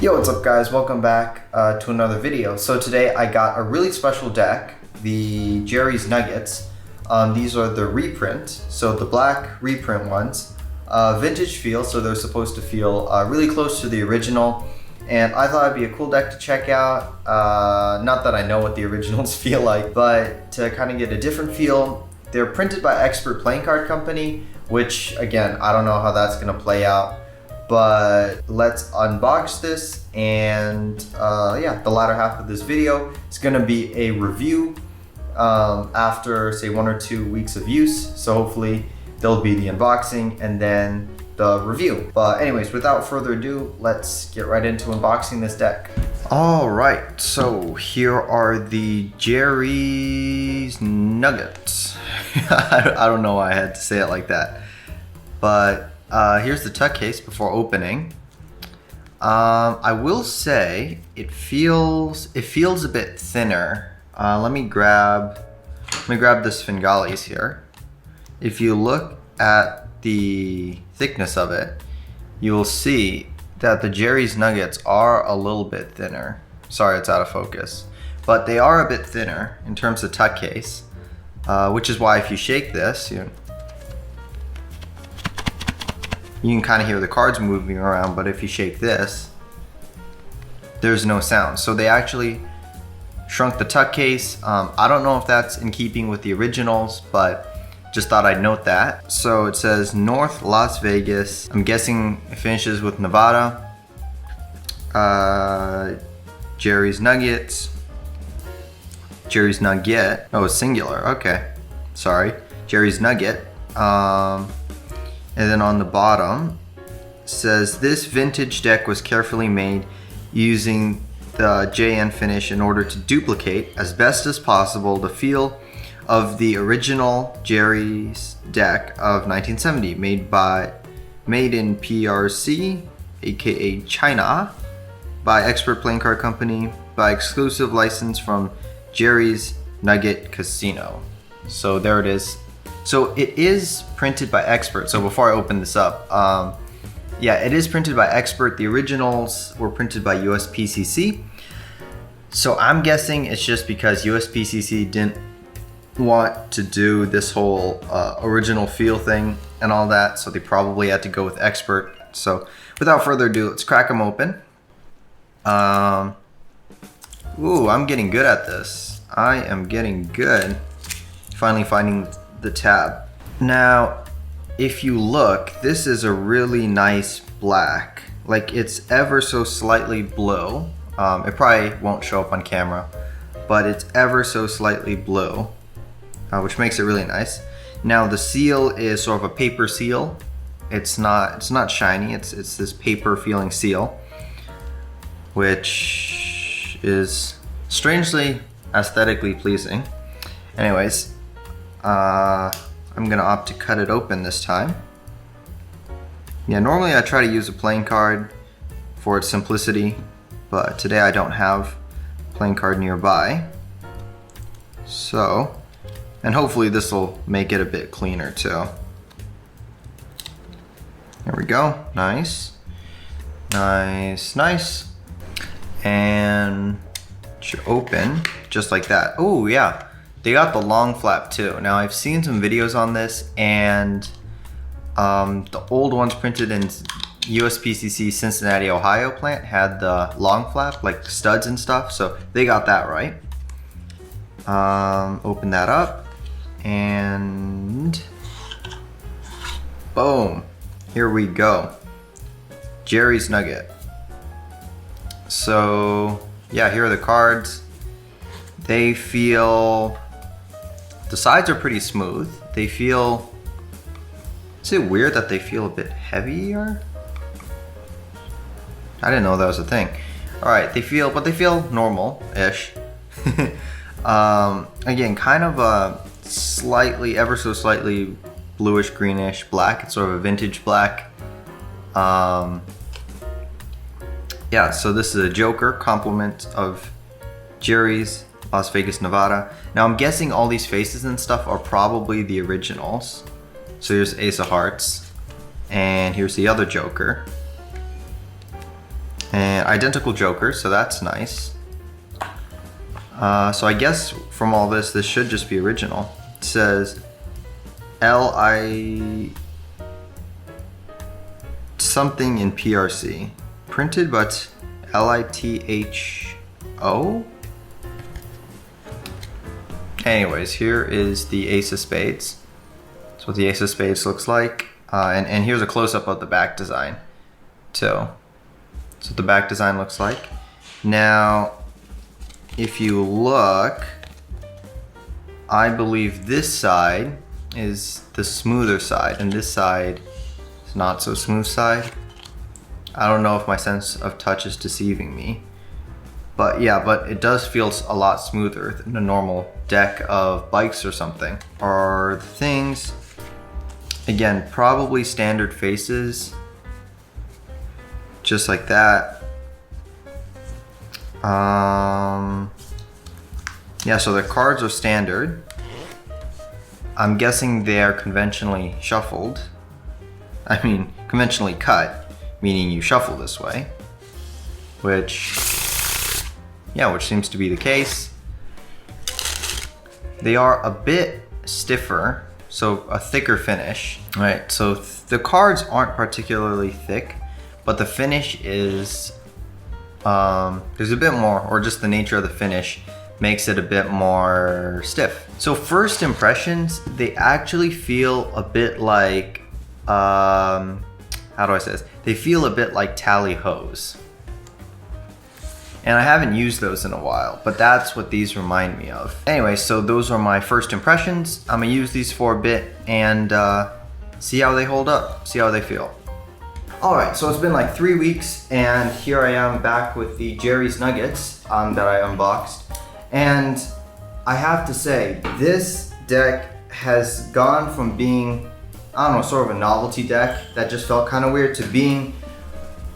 Yo, what's up guys? Welcome back to another video. So today I got a really special deck, the Jerry's Nuggets. These are the reprint, so the black reprint ones. Vintage feel, so they're supposed to feel really close to the original. And I thought it'd be a cool deck to check out. Not that I know what the originals feel like, but to kind of get a different feel. They're printed by Expert Playing Card Company, which again, I don't know how that's gonna play out. But let's unbox this, and yeah, the latter half of this video is gonna be a review after say 1 or 2 weeks of use. So hopefully there'll be the unboxing and then the review. But anyways, without further ado, let's get right into unboxing this deck. All right, so here are the Jerry's Nuggets. I don't know why I had to say it like that, but here's the tuck case before opening. I will say it feels a bit thinner. Let me grab this Fingalis here. If you look at the thickness of it, you will see that the Jerry's Nuggets are a little bit thinner. Sorry, it's out of focus, but they are a bit thinner in terms of tuck case, which is why if you shake this, you can kind of hear the cards moving around, but if you shake this, there's no sound. So they actually shrunk the tuck case. I don't know if that's in keeping with the originals, but just thought I'd note that. So it says North Las Vegas. I'm guessing it finishes with Nevada. Jerry's Nuggets. Jerry's Nugget. Oh, it's singular. Okay. Sorry. Jerry's Nugget. And then on the bottom it says this vintage deck was carefully made using the JN finish in order to duplicate as best as possible the feel of the original Jerry's deck of 1970, made in PRC, aka China, by Expert Playing Card Company, by exclusive license from Jerry's Nugget Casino. So there it is. So it is printed by Expert. So before I open this up, yeah, it is printed by Expert. The originals were printed by USPCC. So I'm guessing it's just because USPCC didn't want to do this whole original feel thing and all that. So they probably had to go with Expert. So without further ado, let's crack them open. Ooh, I'm getting good at this. I am getting good. Finally finding the tab. Now, if you look, this is a really nice black. Like, it's ever so slightly blue. It probably won't show up on camera, but it's ever so slightly blue, which makes it really nice. Now the seal is sort of a paper seal. It's not shiny. It's this paper feeling seal, which is strangely aesthetically pleasing. Anyways, I'm gonna opt to cut it open this time. Yeah, normally I try to use a playing card for its simplicity, but today I don't have a playing card nearby. So, and hopefully this will make it a bit cleaner too. There we go, nice. Nice, nice. And it should open just like that. Oh yeah. They got the long flap too. Now I've seen some videos on this, and the old ones printed in USPCC Cincinnati, Ohio plant had the long flap, like studs and stuff. So they got that right. Open that up, and boom, here we go. Jerry's Nugget. So yeah, here are the cards. They feel, the sides are pretty smooth. They feel, is it weird that they feel a bit heavier? I didn't know that was a thing. All right, they feel normal-ish. Again, kind of a slightly, ever so slightly bluish greenish black. It's sort of a vintage black. Yeah, so this is a Joker complement of Jerry's Las Vegas, Nevada. Now I'm guessing all these faces and stuff are probably the originals. So here's Ace of Hearts, and here's the other Joker. And identical jokers, so that's nice. So I guess from all this should just be original. It says L-I something in PRC. Printed, but L-I-T-H-O? Anyways, here is the Ace of Spades. That's what the Ace of Spades looks like. And here's a close-up of the back design, too. That's what the back design looks like. Now, if you look, I believe this side is the smoother side, and this side is not so smooth side. I don't know if my sense of touch is deceiving me. But yeah, but it does feel a lot smoother than a normal deck of bikes or something. Or the things, again, probably standard faces. Just like that. Yeah, so the cards are standard. I'm guessing they are conventionally shuffled. I mean, conventionally cut, meaning you shuffle this way. Which seems to be the case. They are a bit stiffer, so a thicker finish. All right, so the cards aren't particularly thick, but the finish is, there's a bit more, or just the nature of the finish makes it a bit more stiff. So first impressions, they actually feel a bit like, how do I say this? They feel a bit like tally hos. And I haven't used those in a while, but that's what these remind me of. Anyway, so those are my first impressions. I'm gonna use these for a bit and see how they hold up, see how they feel. All right, so it's been like 3 weeks and here I am back with the Jerry's Nuggets that I unboxed. And I have to say, this deck has gone from being, I don't know, sort of a novelty deck that just felt kind of weird to being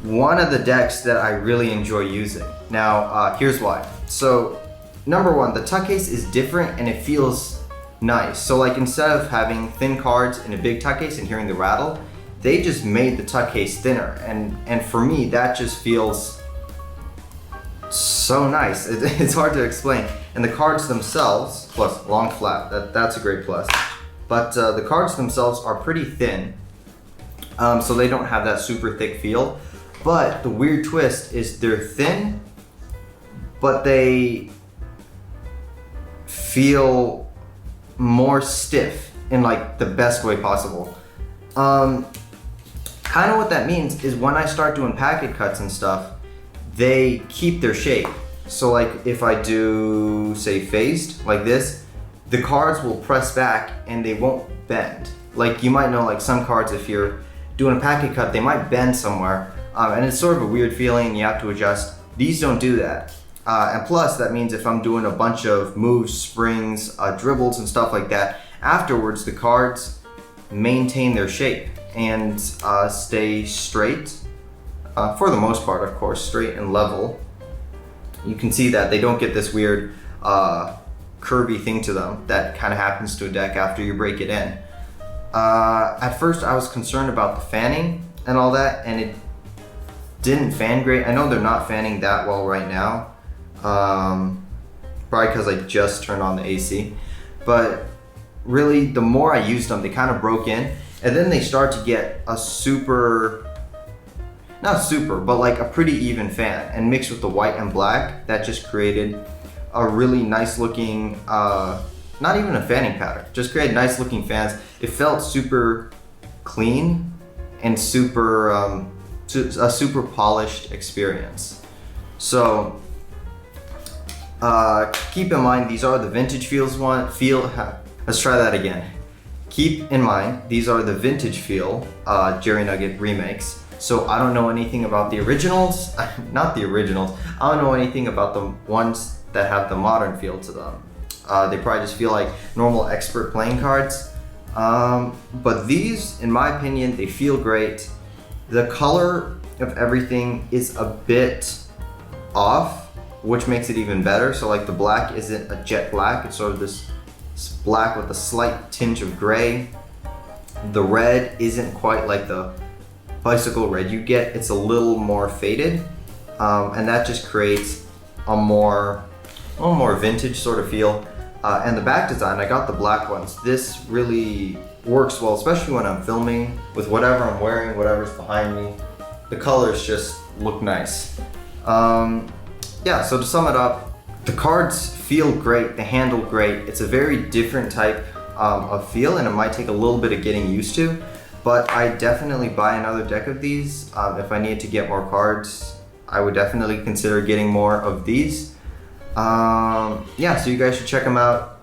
one of the decks that I really enjoy using. Now, here's why. So, number one, the tuck case is different and it feels nice. So like instead of having thin cards in a big tuck case and hearing the rattle, they just made the tuck case thinner. And for me, that just feels so nice. It's hard to explain. And the cards themselves, plus long flat, that's a great plus. But the cards themselves are pretty thin. So they don't have that super thick feel. But the weird twist is they're thin, but they feel more stiff in like the best way possible. Kind of what that means is when I start doing packet cuts and stuff, they keep their shape. So like if I do, say, phased like this, the cards will press back and they won't bend. Like you might know, like some cards, if you're doing a packet cut, they might bend somewhere. And it's sort of a weird feeling, you have to adjust. These don't do that. And plus, that means if I'm doing a bunch of moves, springs, dribbles, and stuff like that, afterwards the cards maintain their shape and stay straight. For the most part, of course, straight and level. You can see that they don't get this weird curvy thing to them that kind of happens to a deck after you break it in. At first, I was concerned about the fanning and all that, and it didn't fan great. I know they're not fanning that well right now, probably because I just turned on the AC. But really, the more I used them, they kind of broke in, and then they start to get a not super, but like a pretty even fan. And mixed with the white and black, that just created a really nice looking, not even a fanning pattern, just created nice looking fans. It felt super clean and super, a super polished experience. So keep in mind, these are the vintage let's try that again. Keep in mind, these are the vintage feel Jerry Nugget remakes. So I don't know anything about the originals, not the originals. I don't know anything about the ones that have the modern feel to them. They probably just feel like normal expert playing cards. But these, in my opinion, they feel great. The color of everything is a bit off, which makes it even better. So like the black isn't a jet black, it's sort of this black with a slight tinge of gray. The red isn't quite like the bicycle red you get, it's a little more faded. and that just creates a little more vintage sort of feel. And the back design, I got the black ones. This really works well, especially when I'm filming with whatever I'm wearing, whatever's behind me. The colors just look nice. Yeah, so to sum it up, the cards feel great, they handle great. It's a very different type of feel, and it might take a little bit of getting used to, but I definitely buy another deck of these. If I need to get more cards, I would definitely consider getting more of these. Yeah, so you guys should check them out.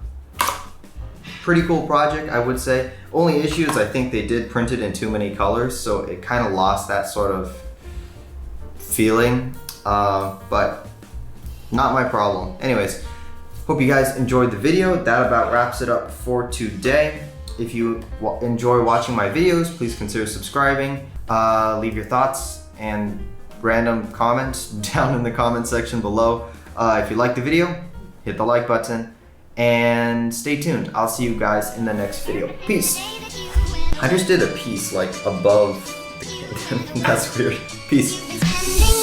Pretty cool project, I would say. Only issue is I think they did print it in too many colors, so it kind of lost that sort of feeling, but not my problem. Anyways, hope you guys enjoyed the video. That about wraps it up for today. If you enjoy watching my videos, please consider subscribing. Leave your thoughts and random comments down in the comment section below. If you like the video, hit the like button and stay tuned. I'll see you guys in the next video. Peace. I just did a piece like above the camera. That's weird. Peace.